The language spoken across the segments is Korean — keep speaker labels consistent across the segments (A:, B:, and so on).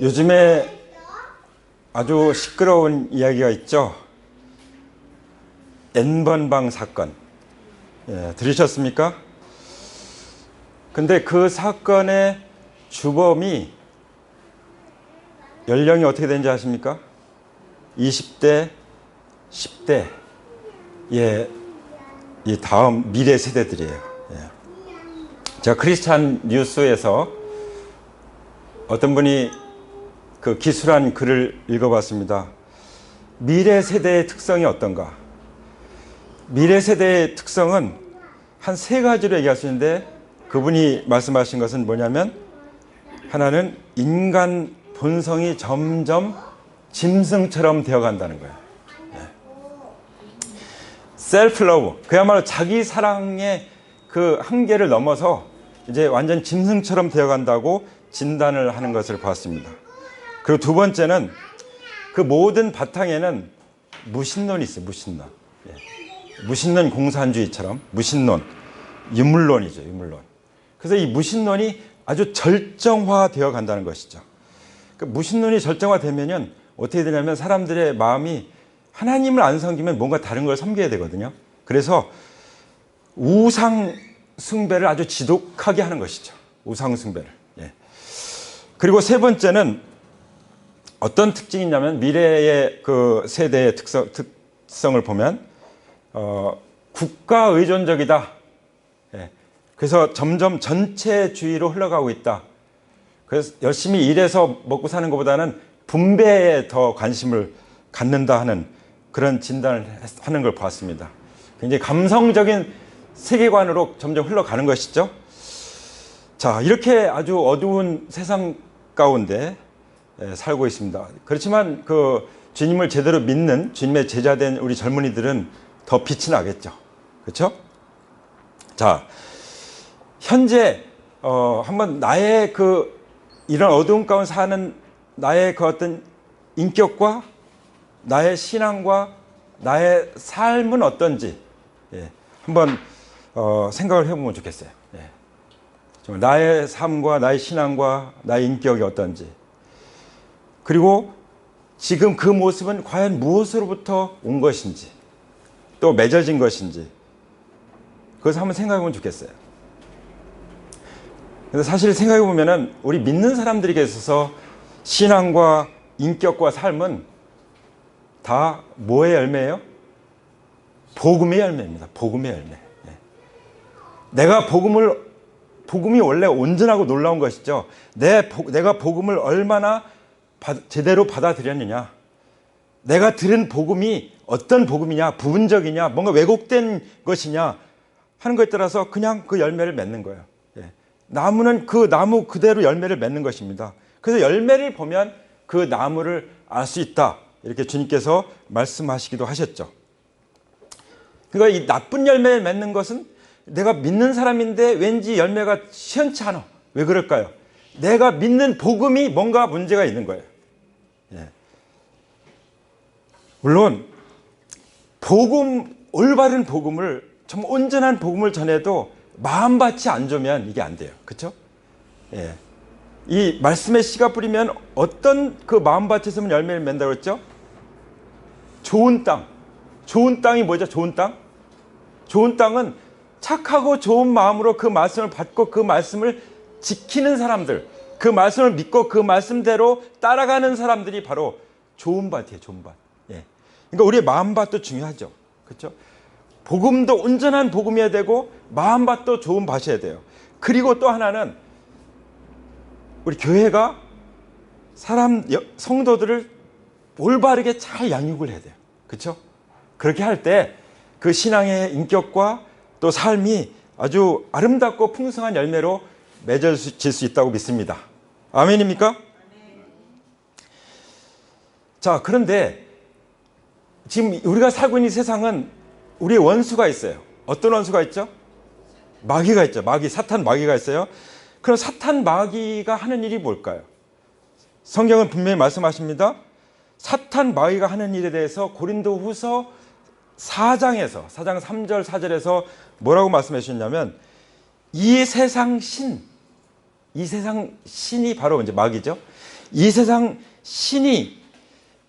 A: 요즘에 아주 시끄러운 이야기가 있죠. N번방 사건. 들으셨습니까? 근데 그 사건의 주범이 연령이 어떻게 되는지 아십니까? 20대, 10대. 이 다음 미래 세대들이에요. 제가 크리스찬 뉴스에서 어떤 분이 그 기술한 글을 읽어봤습니다. 미래 세대의 특성이 어떤가? 미래 세대의 특성은 한 세 가지로 얘기할 수 있는데, 그분이 말씀하신 것은 뭐냐면, 하나는 인간 본성이 점점 짐승처럼 되어간다는 거예요. 셀프 러브, 그야말로 자기 사랑의 그 한계를 넘어서 이제 완전 짐승처럼 되어간다고 진단을 하는 것을 봤습니다. 그리고 두 번째는 그 모든 바탕에는 무신론이 있어요. 무신론. 무신론 공산주의처럼 무신론, 유물론이죠. 유물론. 그래서 이 무신론이 아주 절정화되어 간다는 것이죠. 그 무신론이 절정화되면은 어떻게 되냐면 사람들의 마음이 하나님을 안 섬기면 뭔가 다른 걸 섬겨야 되거든요. 그래서 우상 숭배를 아주 지독하게 하는 것이죠. 우상 숭배를. 그리고 세 번째는 어떤 특징이 있냐면, 미래의 그 세대의 특성을 보면 국가 의존적이다. 그래서 점점 전체주의로 흘러가고 있다. 그래서 열심히 일해서 먹고 사는 것보다는 분배에 더 관심을 갖는다 하는 그런 진단을 하는 걸 봤습니다. 굉장히 감성적인 세계관으로 점점 흘러가는 것이죠. 자, 이렇게 아주 어두운 세상 가운데 살고 있습니다. 그렇지만 그 주님을 제대로 믿는 주님의 제자된 우리 젊은이들은 더 빛이 나겠죠. 그렇죠? 자, 현재 한번 나의 그 이런 어두운 가운데 사는 나의 그 어떤 인격과 나의 신앙과 나의 삶은 어떤지 한번 생각을 해보면 좋겠어요. 나의 삶과 나의 신앙과 나의 인격이 어떤지, 그리고 지금 그 모습은 과연 무엇으로부터 온 것인지, 또 맺어진 것인지, 그것을 한번 생각해 보면 좋겠어요. 근데 사실 생각해 보면은 우리 믿는 사람들에게 있어서 신앙과 인격과 삶은 다 뭐의 열매예요? 복음의 열매입니다. 복음의 열매. 내가 복음이 원래 온전하고 놀라운 것이죠. 내가 복음을 얼마나 제대로 받아들였느냐, 내가 들은 복음이 어떤 복음이냐, 부분적이냐, 뭔가 왜곡된 것이냐 하는 것에 따라서 그냥 그 열매를 맺는 거예요. 나무는 그 나무 그대로 열매를 맺는 것입니다. 그래서 열매를 보면 그 나무를 알 수 있다, 이렇게 주님께서 말씀하시기도 하셨죠. 그러니까 이 나쁜 열매를 맺는 것은 내가 믿는 사람인데 왠지 열매가 시원치 않아. 왜 그럴까요? 내가 믿는 복음이 뭔가 문제가 있는 거예요. 물론 올바른 복음을, 정말 온전한 복음을 전해도 마음밭이 안 좋으면 이게 안 돼요. 그렇죠? 이 말씀의 씨가 뿌리면 어떤 그 마음밭에서만 열매를 맺는다고 했죠? 좋은 땅. 좋은 땅이 뭐죠? 좋은 땅? 좋은 땅은 착하고 좋은 마음으로 그 말씀을 받고 그 말씀을 지키는 사람들, 그 말씀을 믿고 그 말씀대로 따라가는 사람들이 바로 좋은 밭이에요. 좋은 밭. 그러니까 우리의 마음밭도 중요하죠. 그렇죠? 복음도 온전한 복음이어야 되고 마음밭도 좋은 밭이어야 돼요. 그리고 또 하나는 우리 교회가 성도들을 올바르게 잘 양육을 해야 돼요. 그렇죠? 그렇게 할 때 그 신앙의 인격과 또 삶이 아주 아름답고 풍성한 열매로 맺어질 수 있다고 믿습니다. 아멘입니까? 자, 그런데 지금 우리가 살고 있는 세상은 우리의 원수가 있어요. 어떤 원수가 있죠? 마귀가 있죠. 사탄 마귀가 있어요. 그럼 사탄 마귀가 하는 일이 뭘까요? 성경은 분명히 말씀하십니다. 사탄 마귀가 하는 일에 대해서 고린도후서 4장 3절 4절에서 뭐라고 말씀해 주셨냐면, 이 세상 신, 이 세상 신이 바로 이제 마귀죠. 이 세상 신이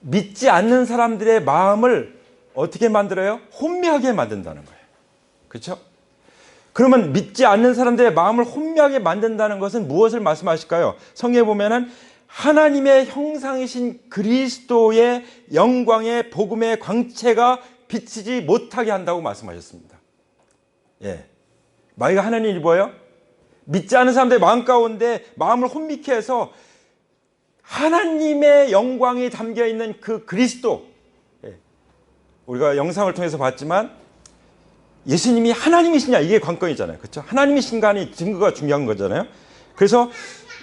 A: 믿지 않는 사람들의 마음을 어떻게 만들어요? 혼미하게 만든다는 거예요. 그렇죠? 그러면 믿지 않는 사람들의 마음을 혼미하게 만든다는 것은 무엇을 말씀하실까요? 성경에 보면은 하나님의 형상이신 그리스도의 영광의 복음의 광채가 비치지 못하게 한다고 말씀하셨습니다. 예. 마귀가 하나님 뭐예요? 믿지 않는 사람들의 마음 가운데 마음을 혼미케 해서 하나님의 영광이 담겨 있는 그 그리스도, 예. 우리가 영상을 통해서 봤지만 예수님이 하나님이시냐 이게 관건이잖아요. 그렇죠? 하나님이신가 하는 증거가 중요한 거잖아요. 그래서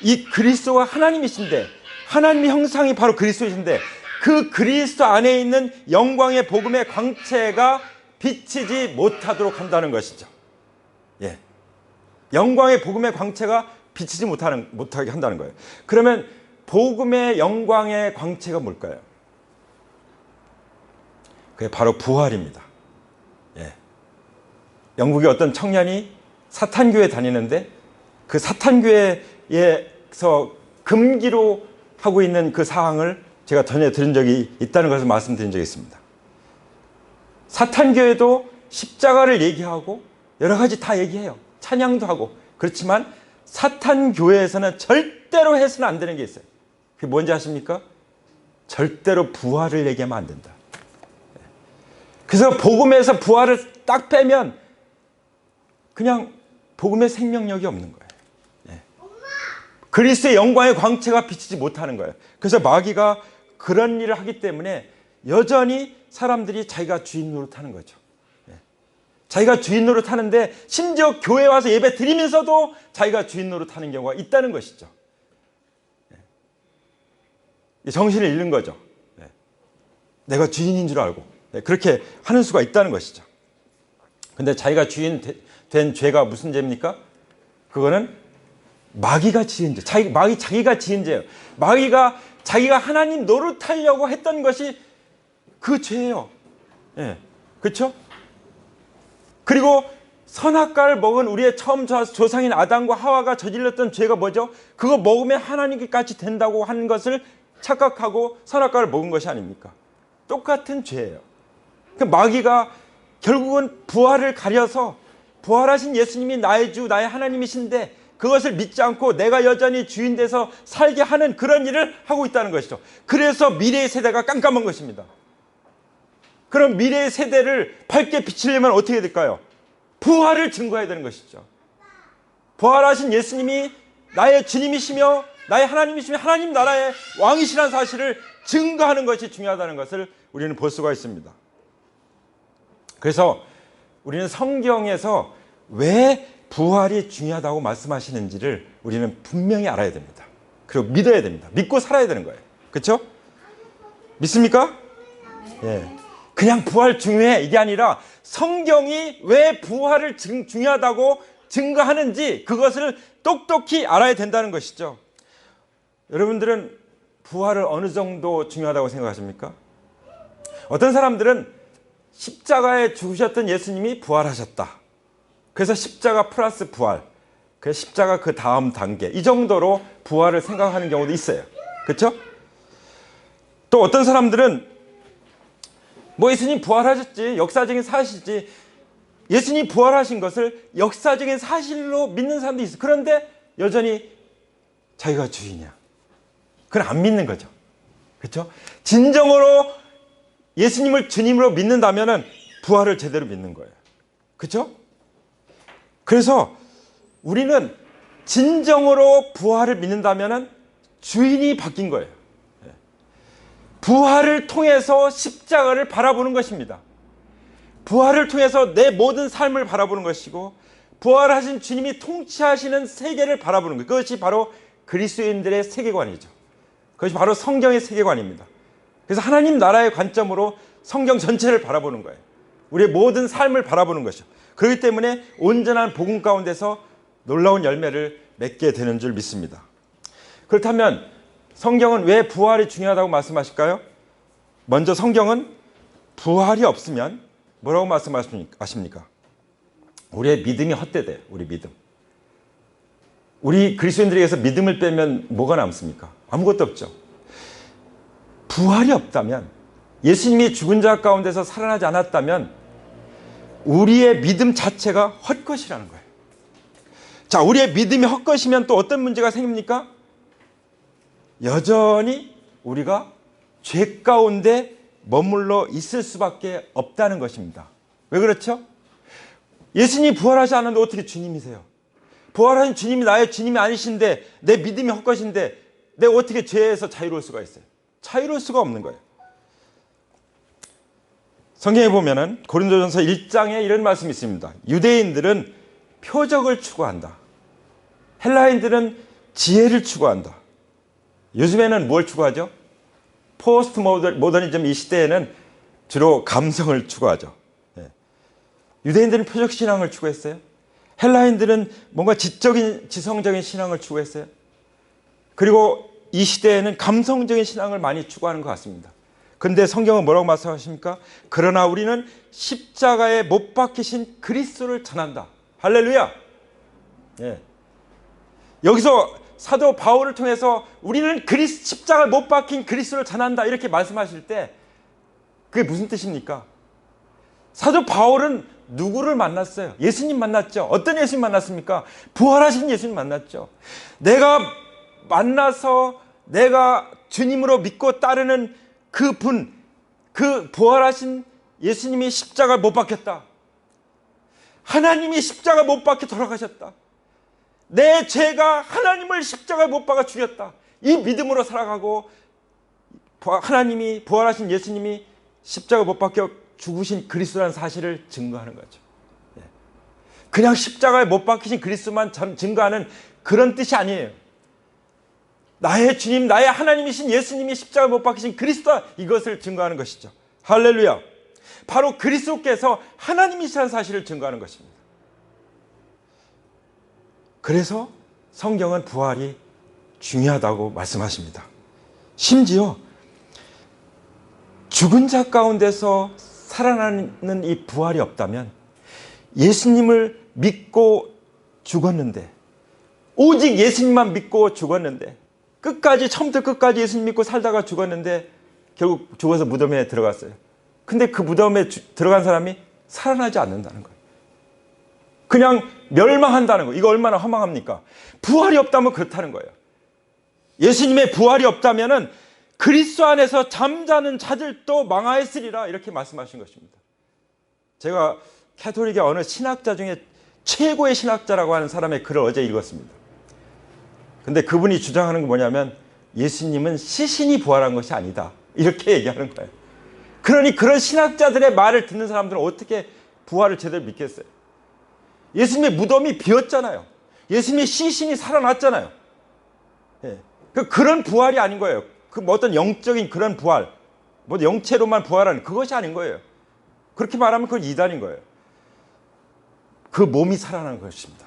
A: 이 그리스도가 하나님이신데 하나님의 형상이 바로 그리스도이신데 그 그리스도 안에 있는 영광의 복음의 광채가 비치지 못하도록 한다는 것이죠. 예. 영광의 복음의 광채가 비치지 못하게 한다는 거예요. 그러면 복음의 영광의 광채가 뭘까요? 그게 바로 부활입니다. 예. 영국의 어떤 청년이 사탄교회 다니는데 그 사탄교회에서 금기로 하고 있는 그 사항을 제가 전에 들은 적이 있다는 것을 말씀드린 적이 있습니다. 사탄교회도 십자가를 얘기하고 여러 가지 다 얘기해요. 찬양도 하고. 그렇지만 사탄교회에서는 절대로 해서는 안 되는 게 있어요. 그게 뭔지 아십니까? 절대로 부활을 얘기하면 안 된다. 그래서 복음에서 부활을 딱 빼면 그냥 복음의 생명력이 없는 거예요. 예. 그리스도의 영광의 광채가 비치지 못하는 거예요. 그래서 마귀가 그런 일을 하기 때문에 여전히 사람들이 자기가 주인 노릇하는 거죠. 예. 자기가 주인 노릇하는데 심지어 교회 와서 예배 드리면서도 자기가 주인 노릇하는 경우가 있다는 것이죠. 예. 정신을 잃는 거죠. 예. 내가 주인인 줄 알고 그렇게 하는 수가 있다는 것이죠. 근데 자기가 주인 된 죄가 무슨 죄입니까? 그거는 마귀가 지은 죄. 자기가 지은 죄예요. 마귀가 자기가 하나님 노릇하려고 했던 것이 그 죄예요. 예. 그렇죠? 그리고 선악과를 먹은 우리의 처음 조상인 아담과 하와가 저질렀던 죄가 뭐죠? 그거 먹으면 하나님께까지 된다고 하는 것을 착각하고 선악과를 먹은 것이 아닙니까? 똑같은 죄예요. 그 마귀가 결국은 부활을 가려서 부활하신 예수님이 나의 주, 나의 하나님이신데 그것을 믿지 않고 내가 여전히 주인 돼서 살게 하는 그런 일을 하고 있다는 것이죠. 그래서 미래의 세대가 깜깜한 것입니다. 그럼 미래의 세대를 밝게 비치려면 어떻게 될까요? 부활을 증거해야 되는 것이죠. 부활하신 예수님이 나의 주님이시며 나의 하나님이시며 하나님 나라의 왕이시라는 사실을 증거하는 것이 중요하다는 것을 우리는 볼 수가 있습니다. 그래서 우리는 성경에서 왜 부활이 중요하다고 말씀하시는지를 우리는 분명히 알아야 됩니다. 그리고 믿어야 됩니다. 믿고 살아야 되는 거예요. 그렇죠? 믿습니까? 예. 그냥 부활 중요해 이게 아니라 성경이 왜 부활을 중요하다고 증거하는지 그것을 똑똑히 알아야 된다는 것이죠. 여러분들은 부활을 어느 정도 중요하다고 생각하십니까? 어떤 사람들은 십자가에 죽으셨던 예수님이 부활하셨다. 그래서 십자가 플러스 부활. 그래서 십자가 그 다음 단계. 이 정도로 부활을 생각하는 경우도 있어요. 그렇죠? 또 어떤 사람들은 뭐 예수님 부활하셨지. 역사적인 사실이지. 예수님 부활하신 것을 역사적인 사실로 믿는 사람도 있어요. 그런데 여전히 자기가 주인이야. 그건 안 믿는 거죠. 그렇죠? 진정으로 예수님을 주님으로 믿는다면 부활을 제대로 믿는 거예요. 그렇죠? 그래서 우리는 진정으로 부활을 믿는다면 주인이 바뀐 거예요. 부활을 통해서 십자가를 바라보는 것입니다. 부활을 통해서 내 모든 삶을 바라보는 것이고 부활하신 주님이 통치하시는 세계를 바라보는 것. 그것이 바로 그리스도인들의 세계관이죠. 그것이 바로 성경의 세계관입니다. 그래서 하나님 나라의 관점으로 성경 전체를 바라보는 거예요. 우리의 모든 삶을 바라보는 것이죠. 그렇기 때문에 온전한 복음 가운데서 놀라운 열매를 맺게 되는 줄 믿습니다. 그렇다면 성경은 왜 부활이 중요하다고 말씀하실까요? 먼저 성경은 부활이 없으면 뭐라고 말씀하십니까? 우리의 믿음이 헛되대요. 우리 믿음. 우리 그리스도인들에게서 믿음을 빼면 뭐가 남습니까? 아무것도 없죠. 부활이 없다면, 예수님이 죽은 자 가운데서 살아나지 않았다면 우리의 믿음 자체가 헛것이라는 거예요. 자, 우리의 믿음이 헛것이면 또 어떤 문제가 생깁니까? 여전히 우리가 죄 가운데 머물러 있을 수밖에 없다는 것입니다. 왜 그렇죠? 예수님이 부활하지 않았는데 어떻게 주님이세요? 부활하신 주님이 나의 주님이 아니신데, 내 믿음이 헛것인데 내가 어떻게 죄에서 자유로울 수가 있어요? 자유로울 수가 없는 거예요. 성경에 보면은 고린도전서 1장에 이런 말씀이 있습니다. 유대인들은 표적을 추구한다. 헬라인들은 지혜를 추구한다. 요즘에는 뭘 추구하죠? 포스트 모더니즘 이 시대에는 주로 감성을 추구하죠. 유대인들은 표적 신앙을 추구했어요. 헬라인들은 뭔가 지성적인 신앙을 추구했어요. 그리고 이 시대에는 감성적인 신앙을 많이 추구하는 것 같습니다. 그런데 성경은 뭐라고 말씀하십니까? 그러나 우리는 십자가에 못 박히신 그리스도를 전한다. 할렐루야. 예. 여기서 사도 바울을 통해서 우리는 십자가에 못 박힌 그리스도를 전한다 이렇게 말씀하실 때 그게 무슨 뜻입니까? 사도 바울은 누구를 만났어요? 예수님 만났죠. 어떤 예수님 만났습니까? 부활하신 예수님 만났죠. 내가 만나서 내가 주님으로 믿고 따르는 그분, 그 부활하신 예수님이 십자가 못 박혔다. 하나님이 십자가 못 박혀 돌아가셨다. 내 죄가 하나님을 십자가에 못 박아 죽였다. 이 믿음으로 살아가고 하나님이 부활하신 예수님이 십자가 못 박혀 죽으신 그리스도라는 사실을 증거하는 거죠. 그냥 십자가에 못 박히신 그리스도만 증거하는 그런 뜻이 아니에요. 나의 주님, 나의 하나님이신 예수님이 십자가에 못 박히신 그리스도다, 이것을 증거하는 것이죠. 할렐루야. 바로 그리스도께서 하나님이시라는 사실을 증거하는 것입니다. 그래서 성경은 부활이 중요하다고 말씀하십니다. 심지어 죽은 자 가운데서 살아나는 이 부활이 없다면, 예수님을 믿고 죽었는데, 오직 예수님만 믿고 죽었는데, 끝까지 처음부터 끝까지 예수님 믿고 살다가 죽었는데 결국 죽어서 무덤에 들어갔어요. 근데 그 무덤에 들어간 사람이 살아나지 않는다는 거예요. 그냥 멸망한다는 거예요. 이거 얼마나 허망합니까? 부활이 없다면 그렇다는 거예요. 예수님의 부활이 없다면 그리스도 안에서 잠자는 자들도 망하였으리라, 이렇게 말씀하신 것입니다. 제가 캐톨릭의 어느 신학자 중에 최고의 신학자라고 하는 사람의 글을 어제 읽었습니다. 근데 그분이 주장하는 게 뭐냐면, 예수님은 시신이 부활한 것이 아니다, 이렇게 얘기하는 거예요. 그러니 그런 신학자들의 말을 듣는 사람들은 어떻게 부활을 제대로 믿겠어요? 예수님의 무덤이 비었잖아요. 예수님의 시신이 살아났잖아요. 예. 그런 부활이 아닌 거예요. 뭐 어떤 영적인 그런 부활, 뭐 영체로만 부활하는 그것이 아닌 거예요. 그렇게 말하면 그건 이단인 거예요. 그 몸이 살아나는 것입니다.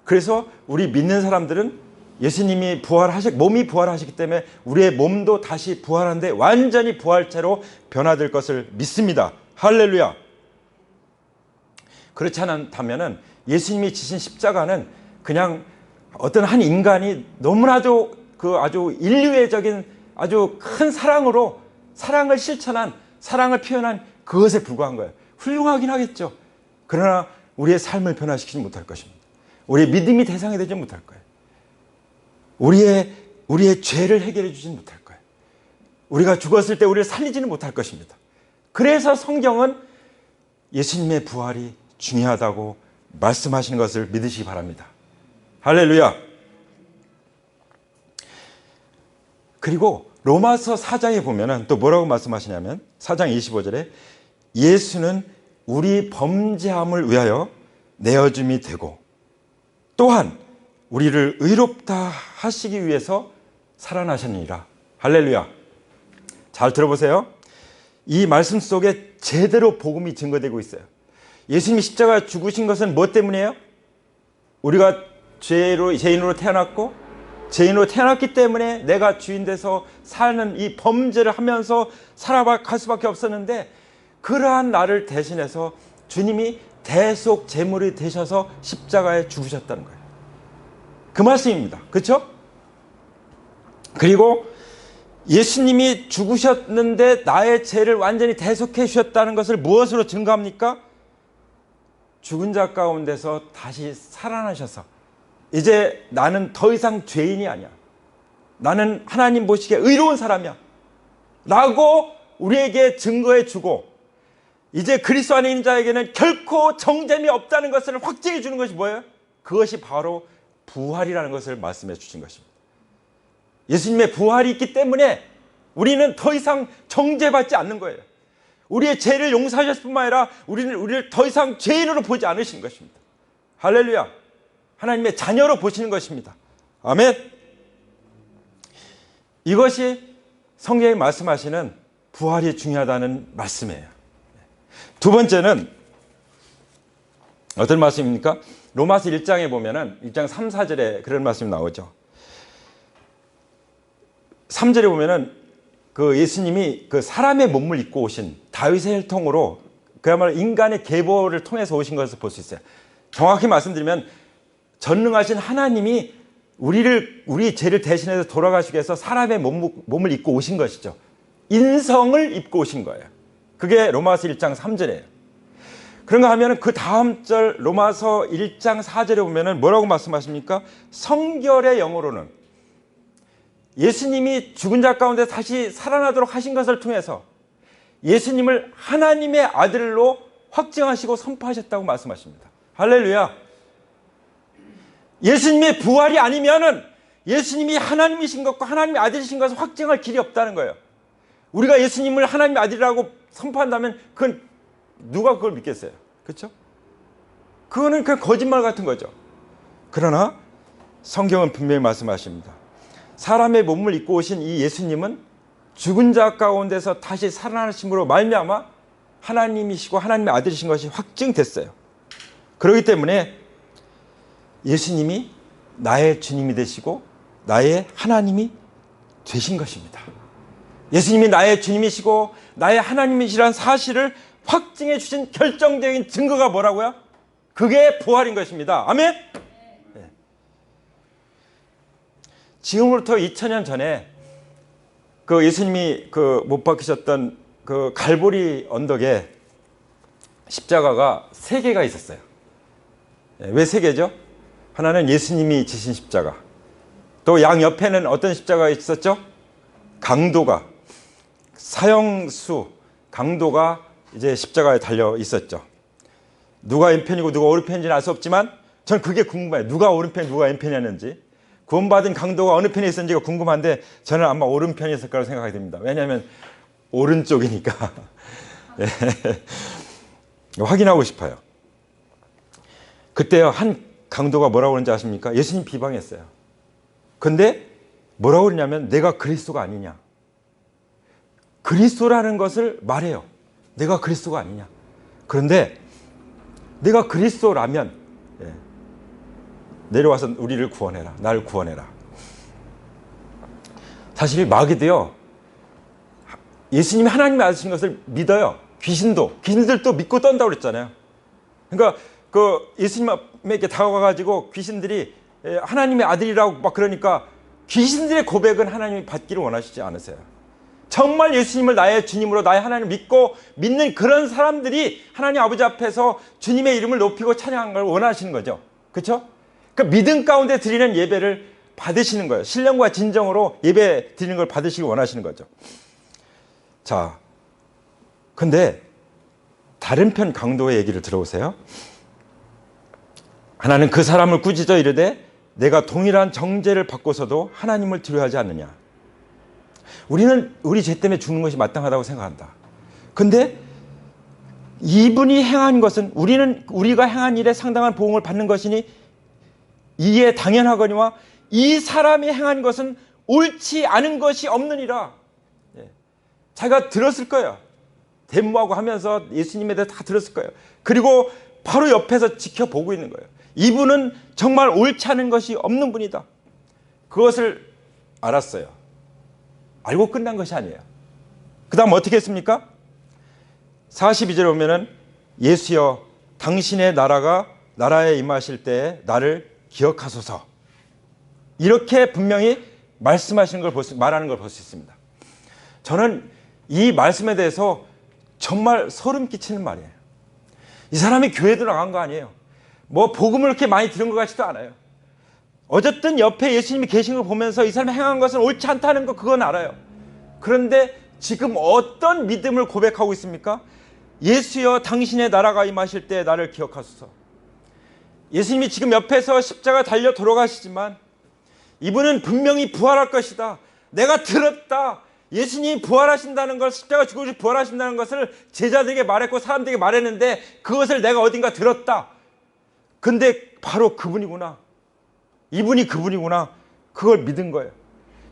A: 그래서 우리 믿는 사람들은 예수님이 몸이 부활하시기 때문에 우리의 몸도 다시 부활한데 완전히 부활체로 변화될 것을 믿습니다. 할렐루야. 그렇지 않다면 예수님이 지신 십자가는 그냥 어떤 한 인간이 너무나도 아주 인류애적인 아주 큰 사랑으로 사랑을 실천한, 사랑을 표현한 그것에 불과한 거예요. 훌륭하긴 하겠죠. 그러나 우리의 삶을 변화시키지 못할 것입니다. 우리의 믿음이 대상이 되지 못할 거예요. 우리의 죄를 해결해 주지는 못할 거예요. 우리가 죽었을 때 우리를 살리지는 못할 것입니다. 그래서 성경은 예수님의 부활이 중요하다고 말씀하시는 것을 믿으시기 바랍니다. 할렐루야. 그리고 로마서 4장에 보면은 또 뭐라고 말씀하시냐면, 4장 25절에 예수는 우리 범죄함을 위하여 내어줌이 되고 또한 우리를 의롭다 하시기 위해서 살아나셨느니라. 할렐루야. 잘 들어보세요. 이 말씀 속에 제대로 복음이 증거되고 있어요. 예수님이 십자가에 죽으신 것은 뭐 때문이에요? 우리가 죄인으로 태어났고, 죄인으로 태어났기 때문에 내가 주인 돼서 사는 이 범죄를 하면서 살아갈 수밖에 없었는데, 그러한 나를 대신해서 주님이 대속 제물이 되셔서 십자가에 죽으셨다는 거예요. 그 말씀입니다. 그렇죠? 그리고 예수님이 죽으셨는데 나의 죄를 완전히 대속해 주셨다는 것을 무엇으로 증거합니까? 죽은 자 가운데서 다시 살아나셔서 이제 나는 더 이상 죄인이 아니야. 나는 하나님 보시기에 의로운 사람이야. 라고 우리에게 증거해 주고 이제 그리스도 안에 있는 자에게는 결코 정죄함이 없다는 것을 확증해 주는 것이 뭐예요? 그것이 바로 부활이라는 것을 말씀해 주신 것입니다. 예수님의 부활이 있기 때문에 우리는 더 이상 정죄받지 않는 거예요. 우리의 죄를 용서하셨을 뿐만 아니라 우리를 더 이상 죄인으로 보지 않으신 것입니다. 할렐루야. 하나님의 자녀로 보시는 것입니다. 아멘. 이것이 성경이 말씀하시는 부활이 중요하다는 말씀이에요. 두 번째는 어떤 말씀입니까? 로마서 1장에 보면은 1장 3, 4절에 그런 말씀이 나오죠. 3절에 보면은 그 예수님이 그 사람의 몸을 입고 오신 다윗의 혈통으로 그야말로 인간의 계보를 통해서 오신 것을 볼 수 있어요. 정확히 말씀드리면 전능하신 하나님이 우리 죄를 대신해서 돌아가시기 위해서 사람의 몸을 입고 오신 것이죠. 인성을 입고 오신 거예요. 그게 로마서 1장 3절이에요. 그런가 하면 그 다음 절 로마서 1장 4절에 보면 뭐라고 말씀하십니까? 성결의 영으로는 예수님이 죽은 자 가운데 다시 살아나도록 하신 것을 통해서 예수님을 하나님의 아들로 확증하시고 선포하셨다고 말씀하십니다. 할렐루야. 예수님의 부활이 아니면은 예수님이 하나님이신 것과 하나님의 아들이신 것을 확증할 길이 없다는 거예요. 우리가 예수님을 하나님의 아들이라고 선포한다면 그건 누가 그걸 믿겠어요? 그렇죠? 그거는 그냥 거짓말 같은 거죠. 그러나 성경은 분명히 말씀하십니다. 사람의 몸을 입고 오신 이 예수님은 죽은 자 가운데서 다시 살아나심으로 말미암아 하나님이시고 하나님의 아들이신 것이 확증됐어요. 그렇기 때문에 예수님이 나의 주님이 되시고 나의 하나님이 되신 것입니다. 예수님이 나의 주님이시고 나의 하나님이시라는 사실을 확증해 주신 결정적인 증거가 뭐라고요? 그게 부활인 것입니다. 아멘? 네. 지금으로부터 2000년 전에 그 예수님이 그 못 박히셨던 그 갈보리 언덕에 십자가가 3개가 있었어요. 왜 3개죠? 하나는 예수님이 지신 십자가. 또 양 옆에는 어떤 십자가가 있었죠? 강도가, 사형수, 강도가 이제 십자가에 달려 있었죠. 누가 왼편이고 누가 오른편인지는 알 수 없지만 전 그게 궁금해요. 누가 오른편, 누가 왼편이었는지. 구원받은 강도가 어느 편에 있었는지가 궁금한데 저는 아마 오른편에 있을 거라고 생각이 듭니다. 왜냐하면 오른쪽이니까. 네. 확인하고 싶어요. 그때요, 한 강도가 뭐라고 그러는지 아십니까? 예수님 비방했어요. 근데 뭐라고 그러냐면 내가 그리스도가 아니냐. 그리스도라는 것을 말해요. 내가 그리스도가 아니냐. 그런데 내가 그리스도라면 내려와서 우리를 구원해라. 나를 구원해라. 사실 마귀도요, 예수님이 하나님의 아들이신 것을 믿어요. 귀신들도 믿고 떤다고 그랬잖아요. 그러니까 그 예수님에게 다가가가지고 귀신들이 하나님의 아들이라고 막 그러니까 귀신들의 고백은 하나님이 받기를 원하시지 않으세요. 정말 예수님을 나의 주님으로 나의 하나님을 믿고 믿는 그런 사람들이 하나님 아버지 앞에서 주님의 이름을 높이고 찬양하는 걸 원하시는 거죠. 그렇죠? 그 믿음 가운데 드리는 예배를 받으시는 거예요. 신령과 진정으로 예배 드리는 걸 받으시기 원하시는 거죠. 자, 근데 다른 편 강도의 얘기를 들어보세요. 하나는 그 사람을 꾸짖어 이르되 내가 동일한 정죄를 받고서도 하나님을 두려워하지 않느냐. 우리는 우리 죄 때문에 죽는 것이 마땅하다고 생각한다. 근데 이분이 행한 것은 우리가 행한 일에 상당한 보응을 받는 것이니 이에 당연하거니와 이 사람이 행한 것은 옳지 않은 것이 없느니라. 자기가 들었을 거예요. 데모하고 하면서 예수님에 대해 다 들었을 거예요. 그리고 바로 옆에서 지켜보고 있는 거예요. 이분은 정말 옳지 않은 것이 없는 분이다. 그것을 알았어요. 알고 끝난 것이 아니에요. 그 다음 어떻게 했습니까? 42절에 보면은 예수여 당신의 나라에 임하실 때에 나를 기억하소서. 이렇게 분명히 말씀하시는 걸 말하는 걸 볼 수 있습니다. 저는 이 말씀에 대해서 정말 소름 끼치는 말이에요. 이 사람이 교회도 나간 거 아니에요. 뭐 복음을 그렇게 많이 들은 것 같지도 않아요. 어쨌든 옆에 예수님이 계신 걸 보면서 이 사람이 행한 것은 옳지 않다는 거 그건 알아요. 그런데 지금 어떤 믿음을 고백하고 있습니까? 예수여 당신의 나라가 임하실 때 나를 기억하소서. 예수님이 지금 옆에서 십자가 달려 돌아가시지만 이분은 분명히 부활할 것이다. 내가 들었다. 예수님이 부활하신다는 걸, 십자가 죽으시고 부활하신다는 것을 제자들에게 말했고 사람들에게 말했는데 그것을 내가 어딘가 들었다. 근데 바로 그분이구나. 이분이 그분이구나. 그걸 믿은 거예요.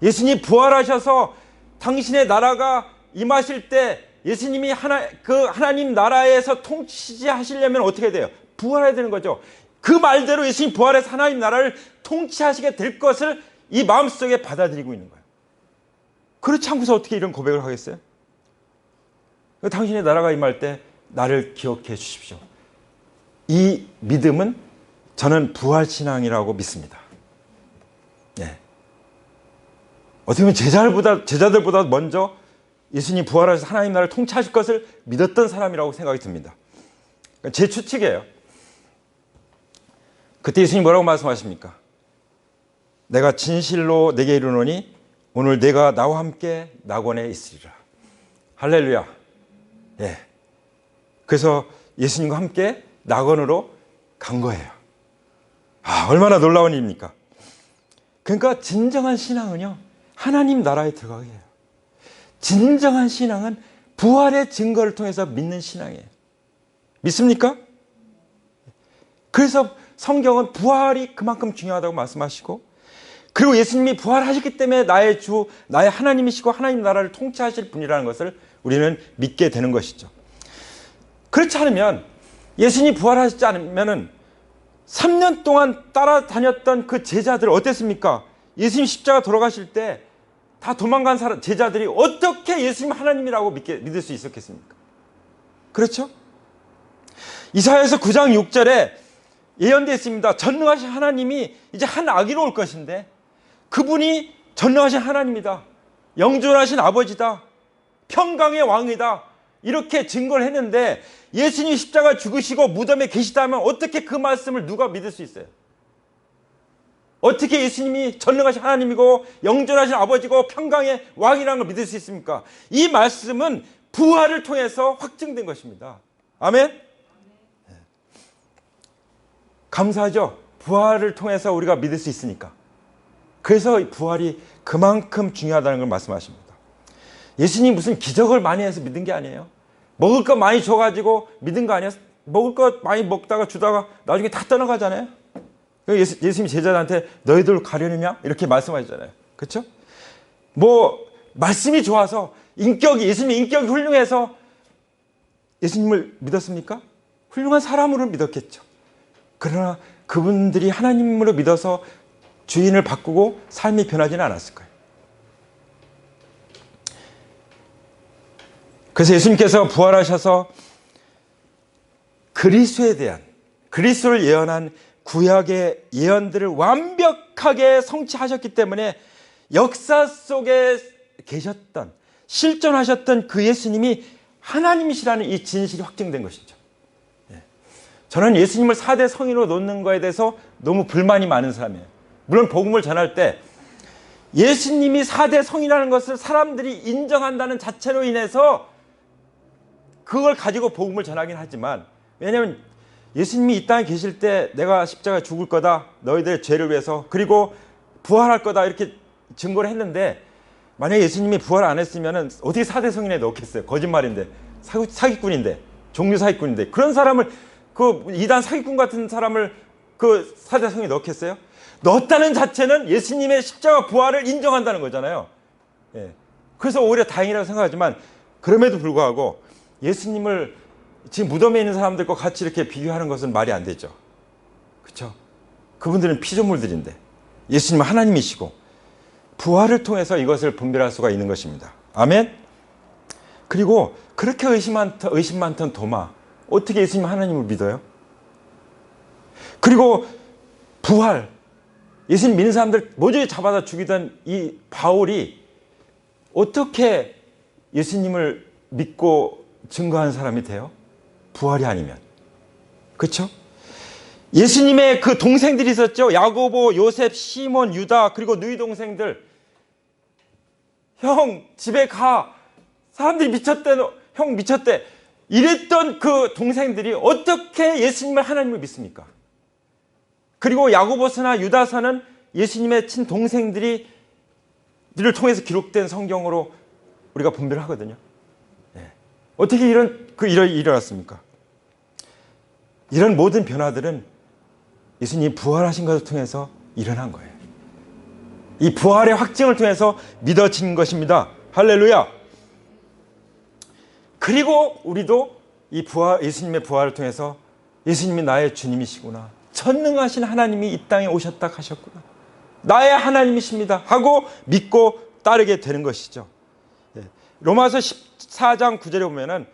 A: 예수님이 부활하셔서 당신의 나라가 임하실 때 예수님이 하나님 나라에서 통치하시려면 어떻게 돼요? 부활해야 되는 거죠. 그 말대로 예수님이 부활해서 하나님 나라를 통치하시게 될 것을 이 마음속에 받아들이고 있는 거예요. 그렇지 않고서 어떻게 이런 고백을 하겠어요? 당신의 나라가 임할 때 나를 기억해 주십시오. 이 믿음은 저는 부활신앙이라고 믿습니다. 예. 어떻게 보면 제자들보다 먼저 예수님 부활하셔서 하나님 나라를 통치하실 것을 믿었던 사람이라고 생각이 듭니다. 제 추측이에요. 그때 예수님 뭐라고 말씀하십니까? 내가 진실로 내게 이르노니 오늘 내가 나와 함께 낙원에 있으리라. 할렐루야. 예. 그래서 예수님과 함께 낙원으로 간 거예요. 얼마나 놀라운 일입니까? 그러니까 진정한 신앙은요, 하나님 나라에 들어가게 해요. 진정한 신앙은 부활의 증거를 통해서 믿는 신앙이에요. 믿습니까? 그래서 성경은 부활이 그만큼 중요하다고 말씀하시고, 그리고 예수님이 부활하셨기 때문에 나의 주, 나의 하나님이시고 하나님 나라를 통치하실 분이라는 것을 우리는 믿게 되는 것이죠. 그렇지 않으면, 예수님이 부활하시지 않으면은 3년 동안 따라다녔던 그 제자들 어땠습니까? 예수님 십자가 돌아가실 때 다 도망간 제자들이 어떻게 예수님 하나님이라고 믿을 수 있었겠습니까? 그렇죠? 이사야서 9장 6절에 예언되어 있습니다. 전능하신 하나님이 이제 한 아기로 올 것인데 그분이 전능하신 하나님이다. 영존하신 아버지다. 평강의 왕이다. 이렇게 증거를 했는데 예수님이 십자가 죽으시고 무덤에 계시다면 어떻게 그 말씀을 누가 믿을 수 있어요? 어떻게 예수님이 전능하신 하나님이고 영존하신 아버지고 평강의 왕이라는 걸 믿을 수 있습니까? 이 말씀은 부활을 통해서 확증된 것입니다. 아멘? 감사하죠? 부활을 통해서 우리가 믿을 수 있으니까. 그래서 부활이 그만큼 중요하다는 걸 말씀하십니다. 예수님이 무슨 기적을 많이 해서 믿은 게 아니에요. 먹을 거 많이 줘가지고 믿은 거 아니에요. 먹을 거 많이 먹다가 주다가 나중에 다 떠나가잖아요. 예수님이 제자들한테 너희들 가려느냐? 이렇게 말씀하시잖아요. 그렇죠? 뭐 말씀이 좋아서 예수님의 인격이 훌륭해서 예수님을 믿었습니까? 훌륭한 사람으로 믿었겠죠. 그러나 그분들이 하나님으로 믿어서 주인을 바꾸고 삶이 변하지는 않았을 거예요. 그래서 예수님께서 부활하셔서 그리스도를 예언한 구약의 예언들을 완벽하게 성취하셨기 때문에 역사 속에 계셨던, 실존하셨던 그 예수님이 하나님이시라는 이 진실이 확증된 것이죠. 저는 예수님을 4대 성인으로 놓는 거에 대해서 너무 불만이 많은 사람이에요. 물론 복음을 전할 때 예수님이 4대 성이라는 것을 사람들이 인정한다는 자체로 인해서 그걸 가지고 복음을 전하긴 하지만, 왜냐하면 예수님이 이 땅에 계실 때 내가 십자가에 죽을 거다, 너희들의 죄를 위해서, 그리고 부활할 거다 이렇게 증거를 했는데, 만약에 예수님이 부활 안 했으면 어떻게 4대 성인에 넣겠어요? 거짓말인데, 사기꾼인데, 종교 사기꾼인데, 그런 사람을, 그 이단 사기꾼 같은 사람을 그 4대 성인에 넣겠어요? 넣었다는 자체는 예수님의 십자가 부활을 인정한다는 거잖아요. 예. 그래서 오히려 다행이라고 생각하지만, 그럼에도 불구하고 예수님을 지금 무덤에 있는 사람들과 같이 이렇게 비교하는 것은 말이 안 되죠. 그렇죠? 그분들은 피조물들인데 예수님은 하나님이시고 부활을 통해서 이것을 분별할 수가 있는 것입니다. 아멘? 그리고 그렇게 의심 많던 도마, 어떻게 예수님 하나님을 믿어요? 그리고 부활, 예수님 믿는 사람들 모조리 잡아다 죽이던 이 바울이 어떻게 예수님을 믿고 증거하는 사람이 돼요? 부활이 아니면. 그렇죠? 예수님의 그 동생들이 있었죠. 야고보, 요셉, 시몬, 유다, 그리고 누이 동생들. 형 집에 가. 사람들이 미쳤대. 형 미쳤대. 이랬던 그 동생들이 어떻게 예수님을 하나님을 믿습니까? 그리고 야고보서나 유다서는 예수님의 친동생들이 를 통해서 기록된 성경으로 우리가 분별을 하거든요. 네. 어떻게 이런 일이 일어났습니까? 이런 모든 변화들은 예수님이 부활하신 것을 통해서 일어난 거예요. 이 부활의 확증을 통해서 믿어진 것입니다. 할렐루야. 그리고 우리도 이 예수님의 부활을 통해서 예수님이 나의 주님이시구나. 전능하신 하나님이 이 땅에 오셨다 하셨구나. 나의 하나님이십니다 하고 믿고 따르게 되는 것이죠. 로마서 14장 9절에 보면은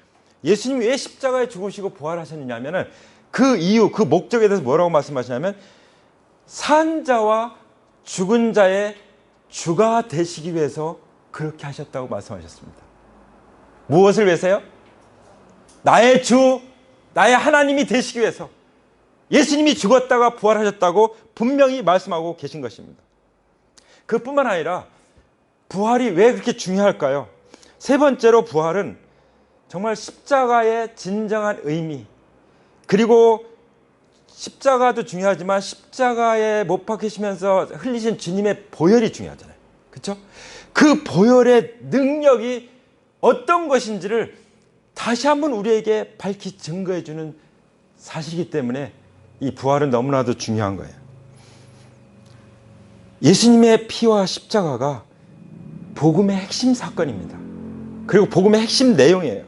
A: 예수님이 왜 십자가에 죽으시고 부활하셨느냐면은 그 이유, 그 목적에 대해서 뭐라고 말씀하시냐면 산 자와 죽은 자의 주가 되시기 위해서 그렇게 하셨다고 말씀하셨습니다. 무엇을 위해서요? 나의 주, 나의 하나님이 되시기 위해서 예수님이 죽었다가 부활하셨다고 분명히 말씀하고 계신 것입니다. 그뿐만 아니라 부활이 왜 그렇게 중요할까요? 세 번째로 부활은 정말 십자가의 진정한 의미, 그리고 십자가도 중요하지만 십자가에 못 박히시면서 흘리신 주님의 보혈이 중요하잖아요. 그렇죠? 그 보혈의 능력이 어떤 것인지를 다시 한번 우리에게 밝히 증거해 주는 사실이기 때문에 이 부활은 너무나도 중요한 거예요. 예수님의 피와 십자가가 복음의 핵심 사건입니다. 그리고 복음의 핵심 내용이에요.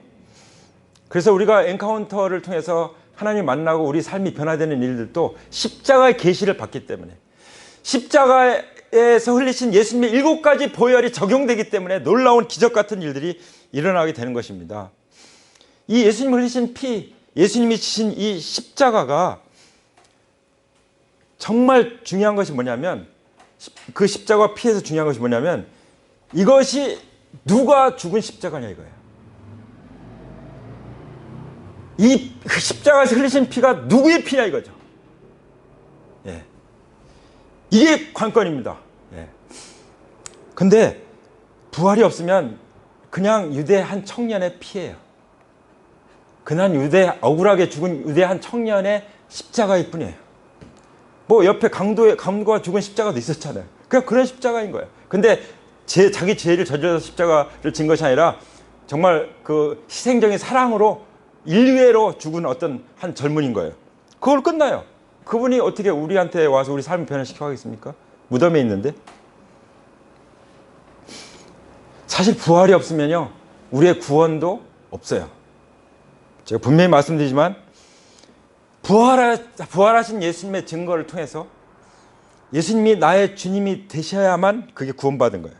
A: 그래서 우리가 엔카운터를 통해서 하나님 만나고 우리 삶이 변화되는 일들도 십자가의 계시를 받기 때문에, 십자가에서 흘리신 예수님의 7가지 보혈이 적용되기 때문에 놀라운 기적 같은 일들이 일어나게 되는 것입니다. 이 예수님 흘리신 피, 예수님이 지신 이 십자가가 정말 중요한 것이 뭐냐면, 그 십자가 피에서 중요한 것이 뭐냐면 이것이 누가 죽은 십자가냐 이거예요. 이 십자가에서 흘리신 피가 누구의 피냐 이거죠. 예. 이게 관건입니다. 예. 근데 부활이 없으면 그냥 유대 한 청년의 피예요. 그냥 억울하게 죽은 유대 한 청년의 십자가일 뿐이에요. 뭐 옆에 강도가 죽은 십자가도 있었잖아요. 그냥 그런 십자가인 거예요. 근데 자기 죄를 저질러서 십자가를 진 것이 아니라 정말 그 희생적인 사랑으로 인류애로 죽은 어떤 한 젊은인 거예요. 그걸 끝나요. 그분이 어떻게 우리한테 와서 우리 삶을 변화시켜 하겠습니까? 무덤에 있는데. 사실 부활이 없으면요, 우리의 구원도 없어요. 제가 분명히 말씀드리지만 부활하신 예수님의 증거를 통해서 예수님이 나의 주님이 되셔야만 그게 구원받은 거예요.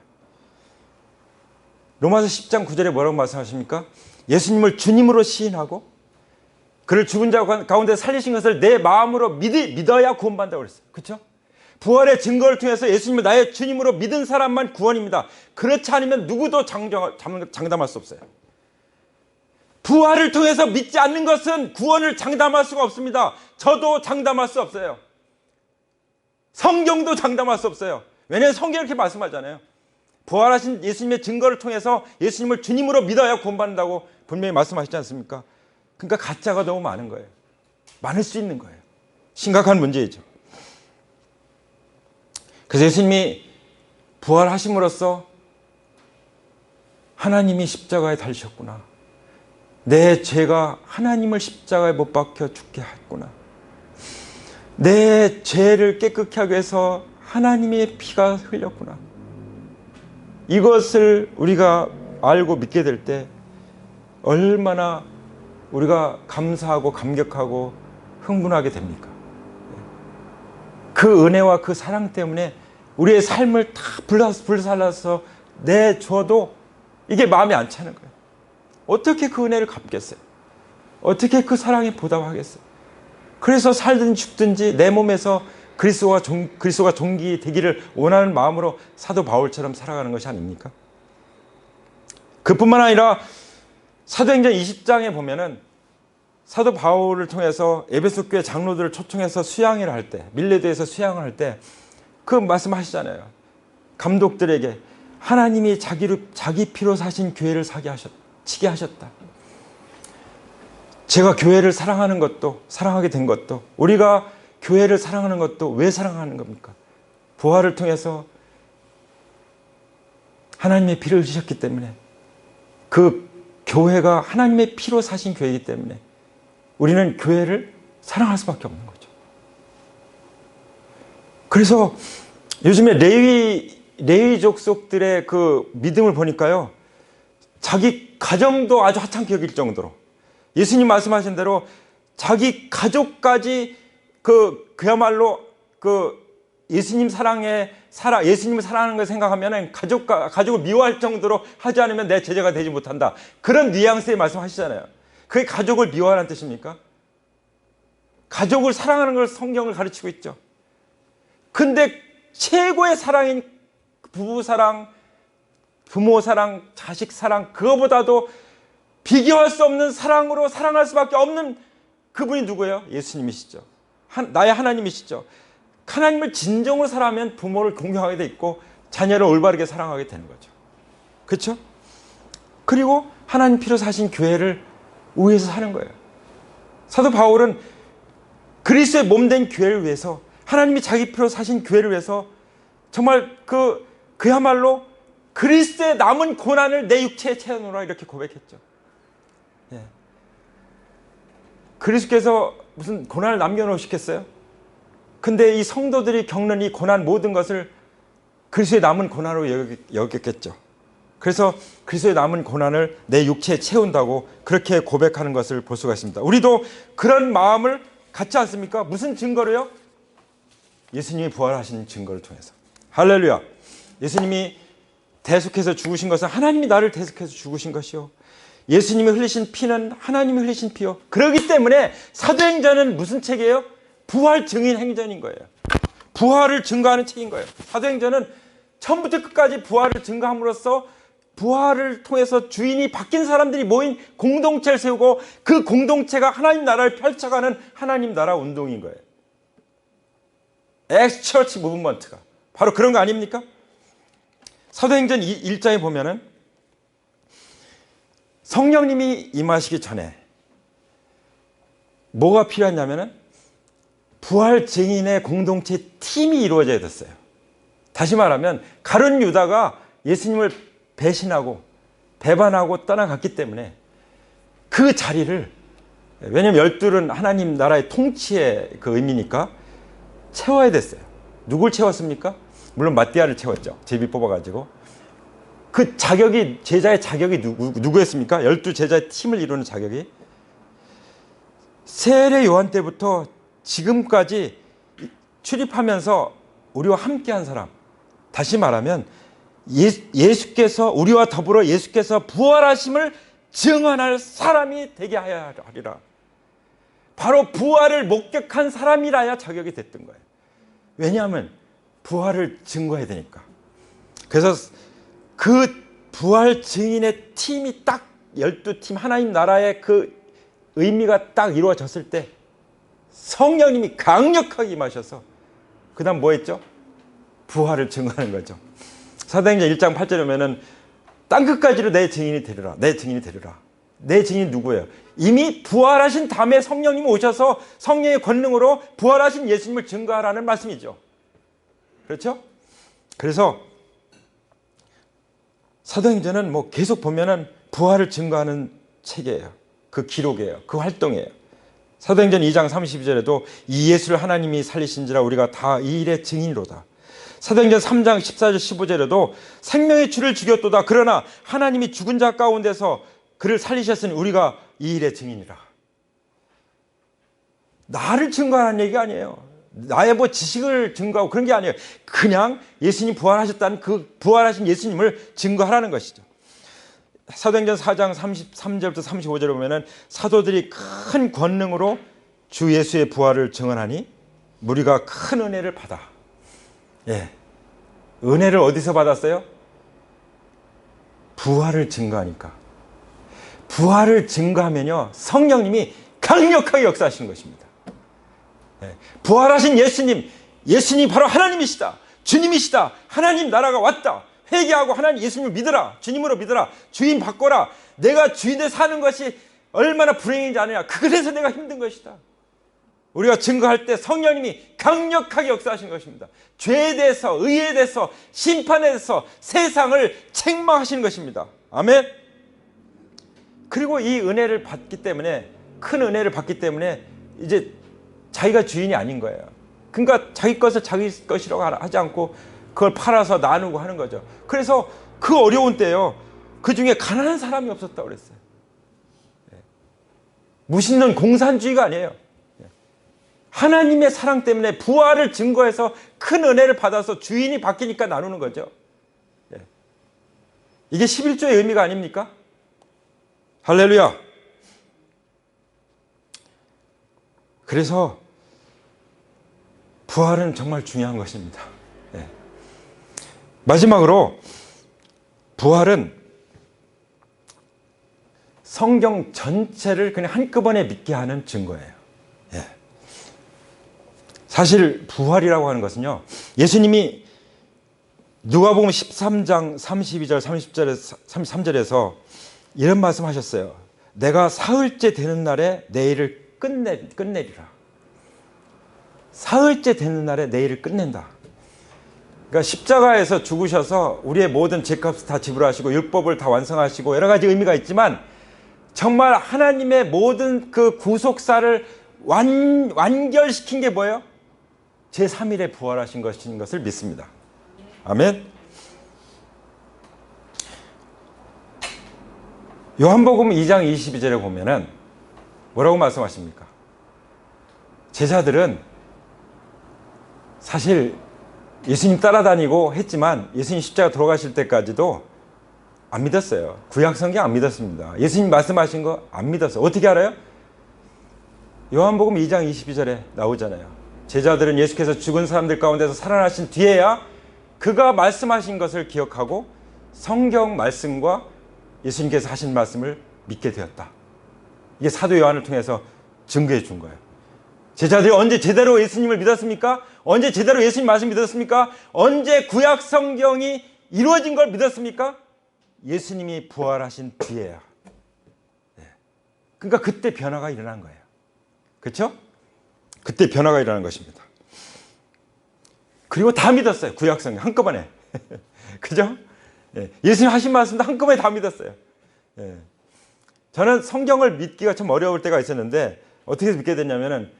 A: 로마서 10장 9절에 뭐라고 말씀하십니까? 예수님을 주님으로 시인하고 그를 죽은 자 가운데 살리신 것을 내 마음으로 믿어야 구원받는다고 그랬어요. 그렇죠? 부활의 증거를 통해서 예수님을 나의 주님으로 믿은 사람만 구원입니다. 그렇지 않으면 누구도 장담할 수 없어요. 부활을 통해서 믿지 않는 것은 구원을 장담할 수가 없습니다. 저도 장담할 수 없어요. 성경도 장담할 수 없어요. 왜냐하면 성경이 이렇게 말씀하잖아요. 부활하신 예수님의 증거를 통해서 예수님을 주님으로 믿어야 구원받는다고 분명히 말씀하시지 않습니까? 그러니까 가짜가 너무 많은 거예요. 많을 수 있는 거예요. 심각한 문제이죠. 그래서 예수님이 부활하심으로써 하나님이 십자가에 달리셨구나. 내 죄가 하나님을 십자가에 못 박혀 죽게 했구나. 내 죄를 깨끗게 하기 위해서 하나님의 피가 흘렸구나. 이것을 우리가 알고 믿게 될 때 얼마나 우리가 감사하고 감격하고 흥분하게 됩니까? 그 은혜와 그 사랑 때문에 우리의 삶을 다 불살라서 내줘도 이게 마음이 안 차는 거예요. 어떻게 그 은혜를 갚겠어요? 어떻게 그 사랑에 보답하겠어요? 그래서 살든지 죽든지 내 몸에서 그리스도가 종기 되기를 원하는 마음으로 사도 바울처럼 살아가는 것이 아닙니까? 그뿐만 아니라 사도행전 20장에 보면은 사도 바울을 통해서 에베소 교회 장로들을 초청해서 수양회를 할 때, 밀레도에서 수양을 할 때 그 말씀하시잖아요. 감독들에게 하나님이 자기 피로 사신 교회를 치게 하셨다. 제가 교회를 사랑하는 것도, 사랑하게 된 것도, 우리가 교회를 사랑하는 것도 왜 사랑하는 겁니까? 부활을 통해서 하나님의 피를 흘리셨기 때문에, 그 교회가 하나님의 피로 사신 교회이기 때문에 우리는 교회를 사랑할 수밖에 없는 거죠. 그래서 요즘에 레위 족속들의 그 믿음을 보니까요, 자기 가정도 아주 하찮게 여길 정도로, 예수님 말씀하신 대로 자기 가족까지 그야말로 예수님을 사랑하는 걸 생각하면 가족을 미워할 정도로 하지 않으면 내 제자가 되지 못한다. 그런 뉘앙스의 말씀하시잖아요. 그게 가족을 미워하는 뜻입니까? 가족을 사랑하는 걸 성경을 가르치고 있죠. 근데 최고의 사랑인 부부 사랑, 부모 사랑, 자식 사랑, 그거보다도 비교할 수 없는 사랑으로 사랑할 수밖에 없는 그분이 누구예요? 예수님이시죠. 나의 하나님이시죠. 하나님을 진정으로 사랑하면 부모를 공경하게 돼 있고 자녀를 올바르게 사랑하게 되는 거죠. 그렇죠? 그리고 하나님 피로 사신 교회를 위해서 사는 거예요. 사도 바울은 그리스도의 몸된 교회를 위해서, 하나님이 자기 피로 사신 교회를 위해서 정말 그야말로 그리스도의 남은 고난을 내 육체에 채워놓으라 이렇게 고백했죠. 예. 그리스도께서 무슨 고난을 남겨놓으시겠어요? 근데 이 성도들이 겪는 이 고난 모든 것을 그리스도의 남은 고난으로 여겼겠죠. 그래서 그리스도의 남은 고난을 내 육체에 채운다고 그렇게 고백하는 것을 볼 수가 있습니다. 우리도 그런 마음을 갖지 않습니까? 무슨 증거로요? 예수님이 부활하신 증거를 통해서. 할렐루야. 예수님이 대속해서 죽으신 것은 하나님이 나를 대속해서 죽으신 것이요, 예수님이 흘리신 피는 하나님이 흘리신 피요. 그렇기 때문에 사도행전은 무슨 책이에요? 부활 증인 행전인 거예요. 부활을 증거하는 책인 거예요. 사도행전은 처음부터 끝까지 부활을 증거함으로써 부활을 통해서 주인이 바뀐 사람들이 모인 공동체를 세우고 그 공동체가 하나님 나라를 펼쳐가는 하나님 나라 운동인 거예요. 엑스처치 무브먼트가 바로 그런 거 아닙니까? 사도행전 1장에 보면은 성령님이 임하시기 전에 뭐가 필요했냐면은 부활 증인의 공동체 팀이 이루어져야 됐어요. 다시 말하면 가룟 유다가 예수님을 배신하고 배반하고 떠나갔기 때문에 그 자리를, 왜냐하면 열둘은 하나님 나라의 통치의 그 의미니까 채워야 됐어요. 누굴 채웠습니까? 물론 마띠아를 채웠죠. 제비 뽑아가지고. 그 자격이, 제자의 자격이 누구였습니까? 12 제자의 팀을 이루는 자격이. 세례 요한 때부터 지금까지 출입하면서 우리와 함께한 사람, 다시 말하면 예수께서, 우리와 더불어 예수께서 부활하심을 증언할 사람이 되게 하여야 하리라. 바로 부활을 목격한 사람이라야 자격이 됐던 거예요. 왜냐하면 부활을 증거해야 되니까. 그래서 그 부활 증인의 팀이 딱 12팀 하나님 나라의 그 의미가 딱 이루어졌을 때 성령님이 강력하게 임하셔서 그 다음 뭐 했죠? 부활을 증거하는 거죠. 사도행전 1장 8절에 보면은 땅끝까지로 내 증인이 되리라. 내 증인이 되리라. 내 증인이 누구예요? 이미 부활하신 다음에 성령님이 오셔서 성령의 권능으로 부활하신 예수님을 증거하라는 말씀이죠. 그렇죠? 그래서 사도행전은 뭐 계속 보면은 부활을 증거하는 책이에요. 그 기록이에요. 그 활동이에요. 사도행전 2장 32절에도 이 예수를 하나님이 살리신지라 우리가 다 이 일의 증인이로다. 사도행전 3장 14절 15절에도 생명의 주를 죽였도다. 그러나 하나님이 죽은 자 가운데서 그를 살리셨으니 우리가 이 일의 증인이라. 나를 증거하는 얘기가 아니에요. 나의 뭐 지식을 증거하고 그런 게 아니에요. 그냥 예수님 부활하셨다는 그 부활하신 예수님을 증거하라는 것이죠. 사도행전 4장 33절부터 35절에 보면은 사도들이 큰 권능으로 주 예수의 부활을 증언하니 우리가 큰 은혜를 받아. 예. 은혜를 어디서 받았어요? 부활을 증거하니까. 부활을 증거하면요, 성령님이 강력하게 역사하시는 것입니다. 예. 부활하신 예수님 바로 하나님이시다. 주님이시다. 하나님 나라가 왔다. 회개하고 하나님 예수님을 믿어라. 주님으로 믿어라. 주인 바꿔라. 내가 주인을 사는 것이 얼마나 불행인지 아느냐. 그래서 내가 힘든 것이다. 우리가 증거할 때 성령님이 강력하게 역사하신 것입니다. 죄에 대해서, 의에 대해서, 심판에 대해서 세상을 책망하시는 것입니다. 아멘. 그리고 이 은혜를 받기 때문에, 큰 은혜를 받기 때문에 이제 자기가 주인이 아닌 거예요. 그러니까 자기 것을 자기 것이라고 하지 않고 그걸 팔아서 나누고 하는 거죠. 그래서 그 어려운 때요, 그 중에 가난한 사람이 없었다고 그랬어요. 무신론 공산주의가 아니에요. 하나님의 사랑 때문에 부활을 증거해서 큰 은혜를 받아서 주인이 바뀌니까 나누는 거죠. 이게 11조의 의미가 아닙니까? 할렐루야. 그래서 부활은 정말 중요한 것입니다. 마지막으로 부활은 성경 전체를 그냥 한꺼번에 믿게 하는 증거예요. 사실 부활이라고 하는 것은요, 예수님이 누가복음 13장 32절 33절에서 이런 말씀하셨어요. 내가 사흘째 되는 날에 내 일을 끝내리라. 사흘째 되는 날에 내 일을 끝낸다. 그러니까 십자가에서 죽으셔서 우리의 모든 죄값을 다 지불하시고 율법을 다 완성하시고 여러 가지 의미가 있지만, 정말 하나님의 모든 그 구속사를 완결시킨 게 뭐예요? 제3일에 부활하신 것을 믿습니다. 아멘. 요한복음 2장 22절에 보면은 뭐라고 말씀하십니까? 제자들은 사실 예수님 따라다니고 했지만 예수님 십자가 돌아가실 때까지도 안 믿었어요. 구약 성경 안 믿었습니다. 예수님 말씀하신 거 안 믿었어요. 어떻게 알아요? 요한복음 2장 22절에 나오잖아요. 제자들은 예수께서 죽은 사람들 가운데서 살아나신 뒤에야 그가 말씀하신 것을 기억하고 성경 말씀과 예수님께서 하신 말씀을 믿게 되었다. 이게 사도 요한을 통해서 증거해 준 거예요. 제자들이 언제 제대로 예수님을 믿었습니까? 언제 제대로 예수님 말씀 믿었습니까? 언제 구약 성경이 이루어진 걸 믿었습니까? 예수님이 부활하신 뒤에야. 그러니까 그때 변화가 일어난 거예요. 그렇죠? 그때 변화가 일어난 것입니다. 그리고 다 믿었어요. 구약 성경 한꺼번에. 그죠? 예수님 하신 말씀도 한꺼번에 다 믿었어요. 저는 성경을 믿기가 참 어려울 때가 있었는데 어떻게 믿게 됐냐면은,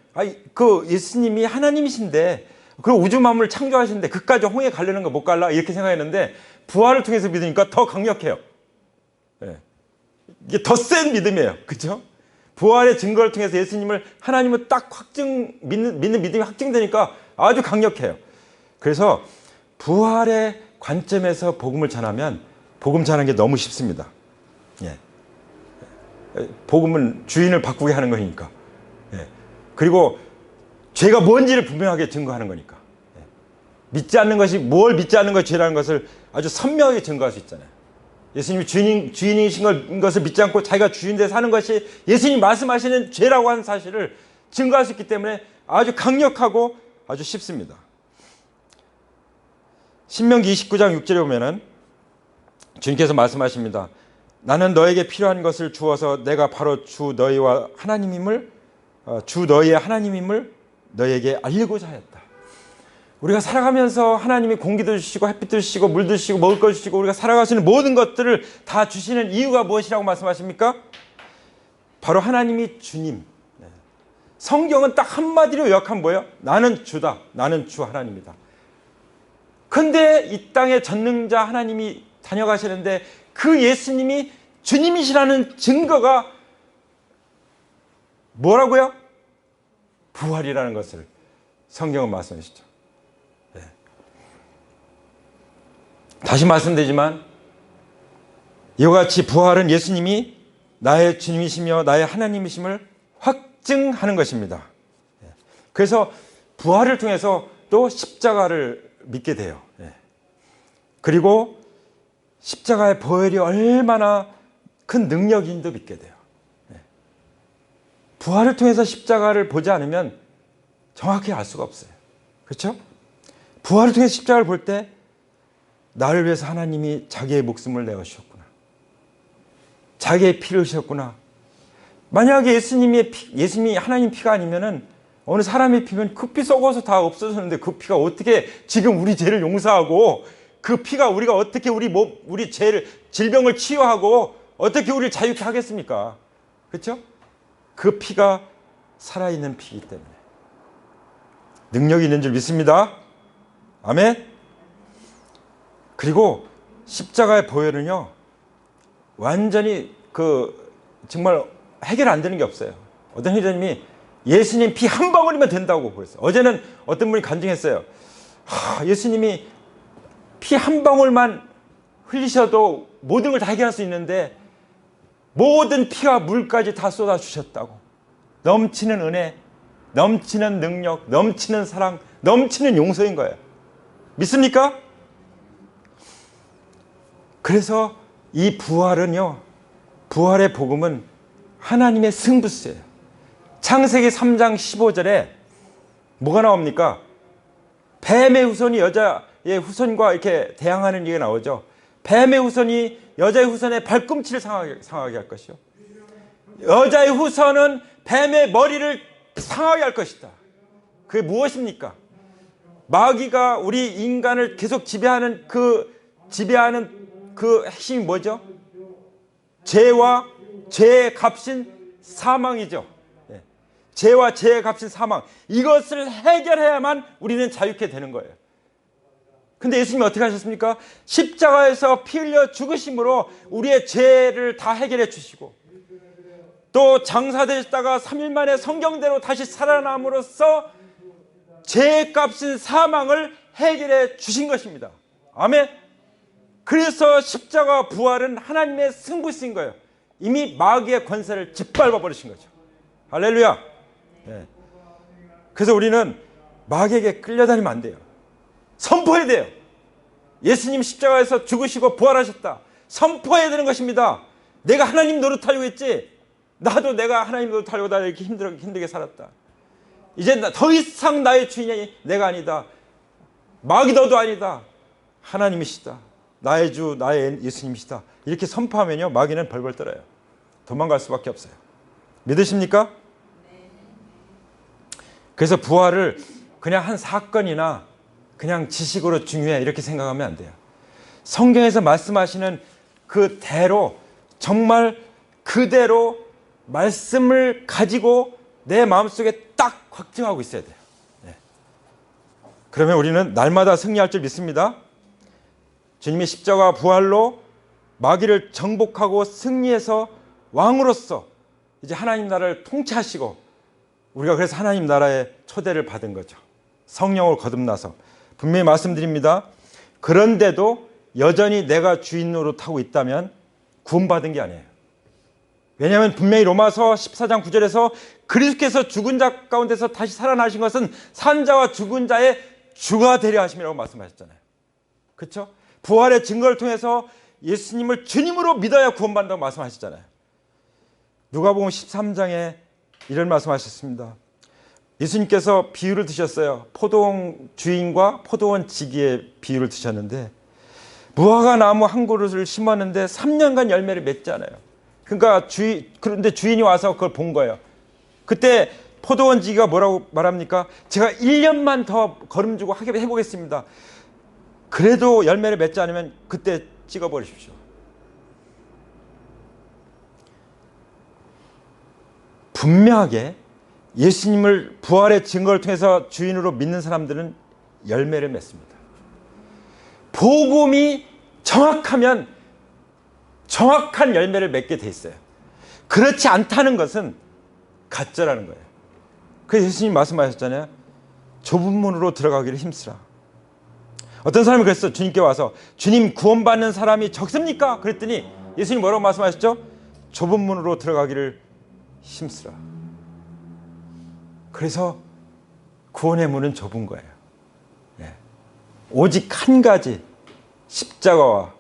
A: 그 예수님이 하나님이신데, 그리고 우주 만물을 창조하시는데 그까지 홍해 가려는 거 못 갈라? 이렇게 생각했는데 부활을 통해서 믿으니까 더 강력해요. 이게 더 센 믿음이에요. 그렇죠? 부활의 증거를 통해서 예수님을 하나님을 딱 믿는 믿음이 확증되니까 아주 강력해요. 그래서 부활의 관점에서 복음을 전하면 복음 전하는 게 너무 쉽습니다. 복음은 주인을 바꾸게 하는 거니까. 그리고 죄가 뭔지를 분명하게 증거하는 거니까. 믿지 않는 것이, 뭘 믿지 않는 것이 죄라는 것을 아주 선명하게 증거할 수 있잖아요. 예수님이 주인이신 것을 믿지 않고 자기가 주인되어 사는 것이 예수님이 말씀하시는 죄라고 하는 사실을 증거할 수 있기 때문에 아주 강력하고 아주 쉽습니다. 신명기 29장 6절에 보면은 주님께서 말씀하십니다. 나는 너에게 필요한 것을 주어서 내가 바로 주 너희의 하나님임을 너희에게 알리고자 하였다. 우리가 살아가면서 하나님이 공기도 주시고 햇빛도 주시고 물도 주시고 먹을 것 주시고 우리가 살아갈 수 있는 모든 것들을 다 주시는 이유가 무엇이라고 말씀하십니까? 바로 하나님이 주님. 성경은 딱 한마디로 요약하면 뭐예요? 나는 주다. 나는 주 하나님이다. 근데 이 땅에 전능자 하나님이 다녀가시는데 그 예수님이 주님이시라는 증거가 뭐라고요? 부활이라는 것을 성경은 말씀하시죠. 다시 말씀드리지만 이와 같이 부활은 예수님이 나의 주님이시며 나의 하나님이심을 확증하는 것입니다. 그래서 부활을 통해서 또 십자가를 믿게 돼요. 예. 그리고 십자가의 보혈이 얼마나 큰 능력인도 믿게 돼요. 예. 부활을 통해서 십자가를 보지 않으면 정확히 알 수가 없어요. 그렇죠? 부활을 통해 십자가를 볼 때 나를 위해서 하나님이 자기의 목숨을 내어주셨구나. 자기의 피를 흘리셨구나. 만약에 예수님이 하나님 피가 아니면은 어느 사람의 피면 그 피 썩어서 다 없어졌는데 그 피가 어떻게 지금 우리 죄를 용서하고 그 피가 우리가 어떻게 우리 죄를 질병을 치유하고 어떻게 우리를 자유케 하겠습니까? 그렇죠? 그 피가 살아있는 피이기 때문에 능력이 있는 줄 믿습니다. 아멘. 그리고 십자가의 보혈은요 완전히 정말 해결 안 되는 게 없어요. 어떤 회장님이 예수님 피 한 방울이면 된다고 그랬어요. 어제는 어떤 분이 간증했어요. 예수님이 피 한 방울만 흘리셔도 모든 걸 다 해결할 수 있는데 모든 피와 물까지 다 쏟아주셨다고. 넘치는 은혜, 넘치는 능력, 넘치는 사랑, 넘치는 용서인 거예요. 믿습니까? 그래서 이 부활은요, 부활의 복음은 하나님의 승부수예요. 창세기 3장 15절에 뭐가 나옵니까? 뱀의 후손이 여자의 후손과 이렇게 대항하는 얘기가 나오죠. 뱀의 후손이 여자의 후손의 발꿈치를 상하게 할 것이요. 여자의 후손은 뱀의 머리를 상하게 할 것이다. 그게 무엇입니까? 마귀가 우리 인간을 계속 지배하는 그 핵심이 뭐죠? 죄와 죄의 값인 사망이죠. 죄와 죄의 값인 사망. 이것을 해결해야만 우리는 자유케 되는 거예요. 근데 예수님이 어떻게 하셨습니까? 십자가에서 피 흘려 죽으심으로 우리의 죄를 다 해결해 주시고 또 장사되셨다가 3일 만에 성경대로 다시 살아남으로써 죄의 값인 사망을 해결해 주신 것입니다. 아멘. 그래서 십자가 부활은 하나님의 승부수인 거예요. 이미 마귀의 권세를 짓밟아 버리신 거죠. 할렐루야. 네. 그래서 우리는 마귀에게 끌려다니면 안 돼요. 선포해야 돼요. 예수님 십자가에서 죽으시고 부활하셨다. 선포해야 되는 것입니다. 내가 하나님 노릇하려고 했지. 나도 내가 하나님 노릇하려고 나 이렇게 힘들게 살았다. 이제 더 이상 나의 주인이 내가 아니다. 마귀 너도 아니다. 하나님이시다. 나의 주, 나의 예수님이시다. 이렇게 선포하면요, 마귀는 벌벌 떨어요. 도망갈 수밖에 없어요. 믿으십니까? 그래서 부활을 그냥 한 사건이나 그냥 지식으로 중요해 이렇게 생각하면 안 돼요. 성경에서 말씀하시는 그대로 정말 그대로 말씀을 가지고 내 마음속에 딱 확증하고 있어야 돼요. 네. 그러면 우리는 날마다 승리할 줄 믿습니다. 주님이 십자가 부활로 마귀를 정복하고 승리해서 왕으로서 이제 하나님 나라를 통치하시고 우리가 그래서 하나님 나라의 초대를 받은 거죠. 성령을 거듭나서 분명히 말씀드립니다. 그런데도 여전히 내가 주인 노릇하고 있다면 구원받은 게 아니에요. 왜냐하면 분명히 로마서 14장 9절에서 그리스도께서 죽은 자 가운데서 다시 살아나신 것은 산 자와 죽은 자의 주가 되려 하심이라고 말씀하셨잖아요. 그렇죠? 부활의 증거를 통해서 예수님을 주님으로 믿어야 구원받는다고 말씀하셨잖아요. 누가복음 13장에 이런 말씀하셨습니다. 예수님께서 비유를 드셨어요. 포도원 주인과 포도원 지기의 비유를 드셨는데 무화과 나무 한 그루를 심었는데 3년간 열매를 맺지 않아요. 그러니까 그런데 주인이 와서 그걸 본 거예요. 그때 포도원 지기가 뭐라고 말합니까? 제가 1년만 더 걸음주고 해보겠습니다. 그래도 열매를 맺지 않으면 그때 찍어버리십시오. 분명하게 예수님을 부활의 증거를 통해서 주인으로 믿는 사람들은 열매를 맺습니다. 복음이 정확하면 정확한 열매를 맺게 돼 있어요. 그렇지 않다는 것은 가짜라는 거예요. 그래서 예수님 말씀하셨잖아요. 좁은 문으로 들어가기를 힘쓰라. 어떤 사람이 그랬어. 주님께 와서 주님 구원받는 사람이 적습니까? 그랬더니 예수님 뭐라고 말씀하셨죠? 좁은 문으로 들어가기를 힘쓰라. 그래서 구원의 문은 좁은 거예요. 예. 오직 한 가지, 십자가와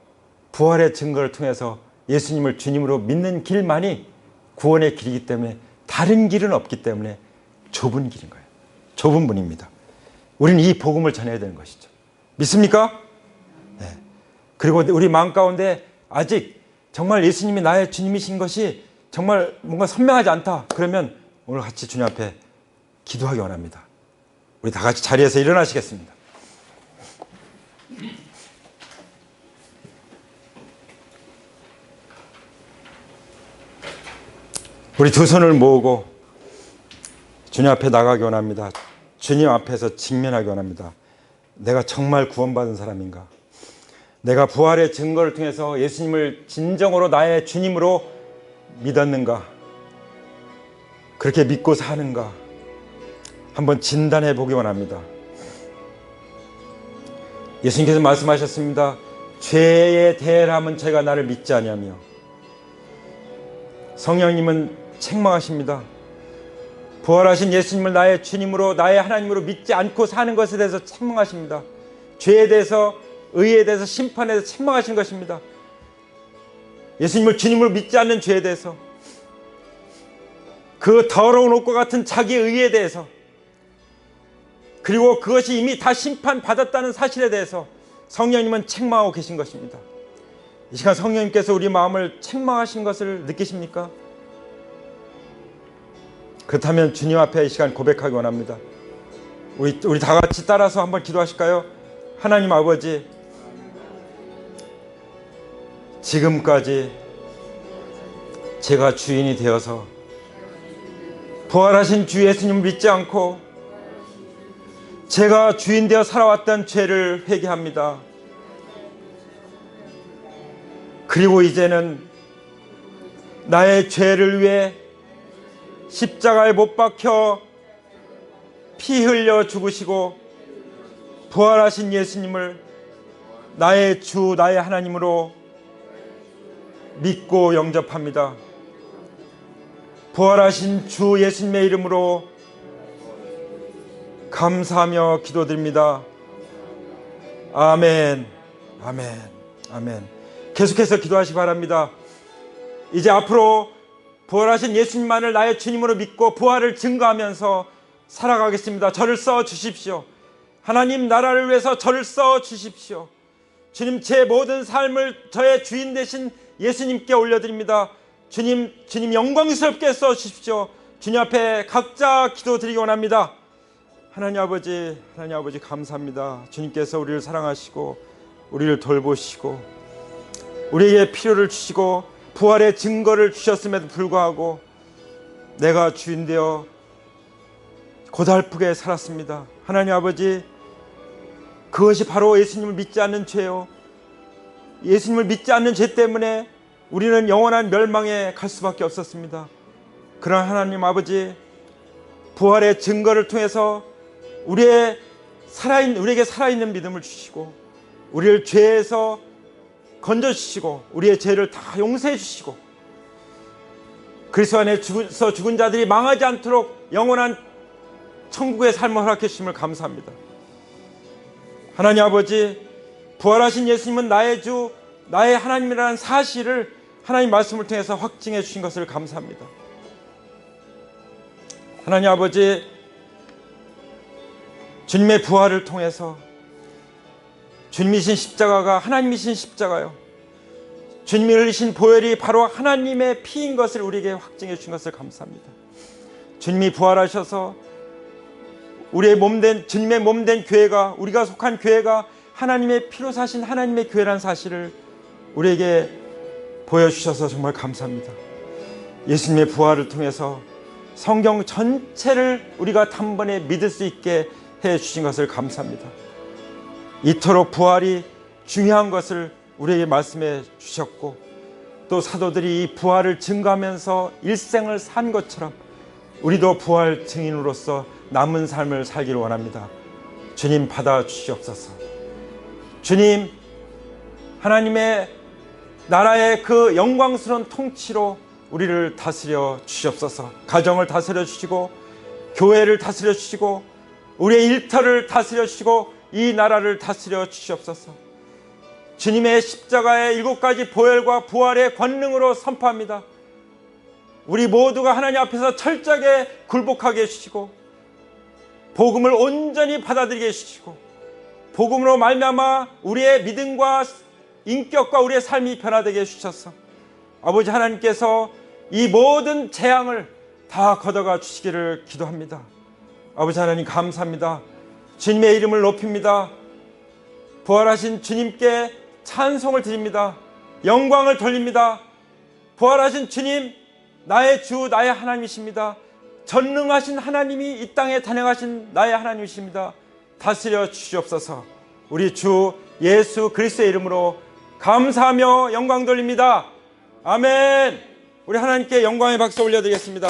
A: 부활의 증거를 통해서 예수님을 주님으로 믿는 길만이 구원의 길이기 때문에 다른 길은 없기 때문에 좁은 길인 거예요. 좁은 문입니다. 우리는 이 복음을 전해야 되는 것이죠. 믿습니까? 네. 그리고 우리 마음 가운데 아직 정말 예수님이 나의 주님이신 것이 정말 뭔가 선명하지 않다. 그러면 오늘 같이 주님 앞에 기도하기 원합니다. 우리 다 같이 자리에서 일어나시겠습니다. 우리 두 손을 모으고 주님 앞에 나가기 원합니다. 주님 앞에서 직면하기 원합니다. 내가 정말 구원받은 사람인가? 내가 부활의 증거를 통해서 예수님을 진정으로 나의 주님으로 믿었는가? 그렇게 믿고 사는가? 한번 진단해 보기 원합니다. 예수님께서 말씀하셨습니다. 죄의 대람은 제가 나를 믿지 아니하며. 성령님은 책망하십니다. 부활하신 예수님을 나의 주님으로 나의 하나님으로 믿지 않고 사는 것에 대해서 책망하십니다. 죄에 대해서, 의에 대해서, 심판에 대해서 책망하신 것입니다. 예수님을 주님으로 믿지 않는 죄에 대해서, 그 더러운 옷과 같은 자기 의에 대해서, 그리고 그것이 이미 다 심판받았다는 사실에 대해서 성령님은 책망하고 계신 것입니다. 이 시간 성령님께서 우리 마음을 책망하신 것을 느끼십니까? 그렇다면 주님 앞에 이 시간 고백하기 원합니다. 우리 다 같이 따라서 한번 기도하실까요? 하나님 아버지, 지금까지 제가 주인이 되어서 부활하신 주 예수님을 믿지 않고 제가 주인 되어 살아왔던 죄를 회개합니다. 그리고 이제는 나의 죄를 위해 십자가에 못 박혀 피 흘려 죽으시고 부활하신 예수님을 나의 주, 나의 하나님으로 믿고 영접합니다. 부활하신 주 예수님의 이름으로 감사하며 기도드립니다. 아멘, 아멘, 아멘. 계속해서 기도하시기 바랍니다. 이제 앞으로 부활하신 예수님만을 나의 주님으로 믿고 부활을 증거하면서 살아가겠습니다. 저를 써 주십시오. 하나님 나라를 위해서 저를 써 주십시오. 주님, 제 모든 삶을 저의 주인 되신 예수님께 올려드립니다. 주님 영광스럽게 써 주십시오. 주님 앞에 각자 기도드리기 원합니다. 하나님 아버지 감사합니다. 주님께서 우리를 사랑하시고 우리를 돌보시고 우리에게 필요를 주시고 부활의 증거를 주셨음에도 불구하고 내가 주인 되어 고달프게 살았습니다. 하나님 아버지, 그것이 바로 예수님을 믿지 않는 죄요, 예수님을 믿지 않는 죄 때문에 우리는 영원한 멸망에 갈 수밖에 없었습니다. 그러나 하나님 아버지, 부활의 증거를 통해서 우리에게 살아있는 믿음을 주시고 우리를 죄에서 건져주시고 우리의 죄를 다 용서해 주시고 그리스도 안에서 죽은 자들이 망하지 않도록 영원한 천국의 삶을 허락해 주심을 감사합니다. 하나님 아버지, 부활하신 예수님은 나의 주, 나의 하나님이라는 사실을 하나님 말씀을 통해서 확증해 주신 것을 감사합니다. 하나님 아버지, 주님의 부활을 통해서 주님이신 십자가가 하나님이신 십자가요, 주님이 흘리신 보혈이 바로 하나님의 피인 것을 우리에게 확증해 주신 것을 감사합니다. 주님이 부활하셔서 우리의 몸된, 주님의 몸된 교회가, 우리가 속한 교회가 하나님의 피로 사신 하나님의 교회라는 사실을 우리에게 보여주셔서 정말 감사합니다. 예수님의 부활을 통해서 성경 전체를 우리가 단번에 믿을 수 있게 해주신 것을 감사합니다. 이토록 부활이 중요한 것을 우리에게 말씀해 주셨고 또 사도들이 이 부활을 증거하면서 일생을 산 것처럼 우리도 부활 증인으로서 남은 삶을 살기를 원합니다. 주님, 받아 주시옵소서. 주님, 하나님의 나라의 그 영광스러운 통치로 우리를 다스려 주시옵소서. 가정을 다스려 주시고 교회를 다스려 주시고 우리의 일터를 다스려 주시고 이 나라를 다스려 주시옵소서. 주님의 십자가의 7가지 보혈과 부활의 권능으로 선포합니다. 우리 모두가 하나님 앞에서 철저하게 굴복하게 해주시고 복음을 온전히 받아들이게 해주시고 복음으로 말미암아 우리의 믿음과 인격과 우리의 삶이 변화되게 해주셔서 아버지 하나님께서 이 모든 재앙을 다 걷어가 주시기를 기도합니다. 아버지 하나님 감사합니다. 주님의 이름을 높입니다. 부활하신 주님께 찬송을 드립니다. 영광을 돌립니다. 부활하신 주님, 나의 주 나의 하나님이십니다. 전능하신 하나님이 이 땅에 단행하신 나의 하나님이십니다. 다스려 주시옵소서. 우리 주 예수 그리스도의 이름으로 감사하며 영광 돌립니다. 아멘. 우리 하나님께 영광의 박수 올려드리겠습니다.